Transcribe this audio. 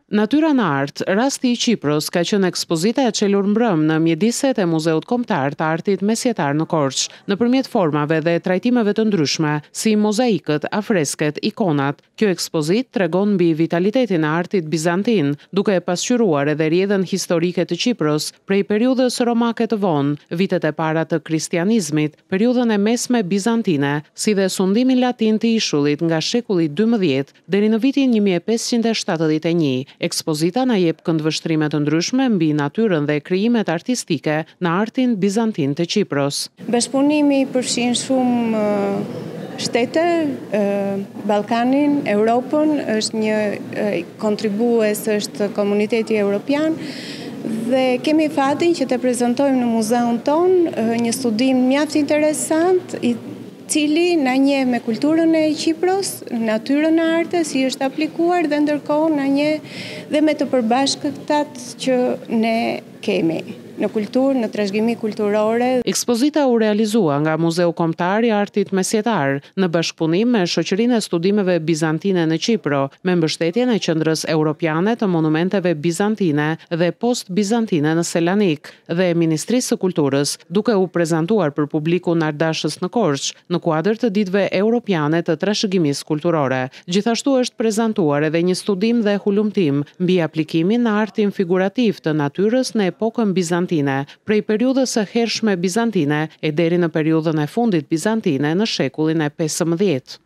Natyra në art, rasti i Qipros ka qenë ekspozita e çelur mbrëm në mjediset e Muzeut Kombëtar të Artit Mesjetar në Korçë, nëpërmjet formave dhe trajtimeve të ndryshme, si mozaikët, afresket, ikonat. Kjo ekspozit tregon mbi vitalitetin e artit bizantin, duke e pasqyruar edhe rrjedhën historike të Qipros prej periudhës romake të vonë, vitet e para të kristianizmit, periudhën e mesme bizantine, si dhe sundimin latin të ishullit nga shekulli 12 deri në vitin 1571. Ekspozita na jep këndvështrime të ndryshme mbi natyrën dhe krijimet artistike në artin bizantin të Qipros. Bashkëpunimi përfshin shumë shtete, Ballkanin, Europën, është një kontribues është komuniteti evropian dhe kemi fatin që të prezantojmë në muzeun ton një studim mjaft interesant i cili na njeh me kulturën e Qipros, natyrën e artës, si është aplikuar dhe ndërkohë na njeh dhe me të përbashkëtat që ne kemi në kulturë, në trashëgimi kulturore. Ekspozita u realizua nga Muzeu Kombëtar i Artit Mesjetar në bashkëpunim me Shoqërinë e Studimeve Bizantine në Qipro, me mbështetjen e Qendrës Europiane të Monumenteve Bizantine dhe Post-Bizantine në Selanik dhe Ministrisë së Kulturës, duke u prezantuar për publikun ardashës në Korçë në kuadër të ditëve europiane të trashëgimisë kulturore. Gjithashtu është prezantuar edhe një studim dhe hulumtim mbi aplikimin në artin figurativ të natyrës në epokën bizantine, prej periudhës së hershme bizantine e deri në periudhën e fundit bizantine në shekullin e 15.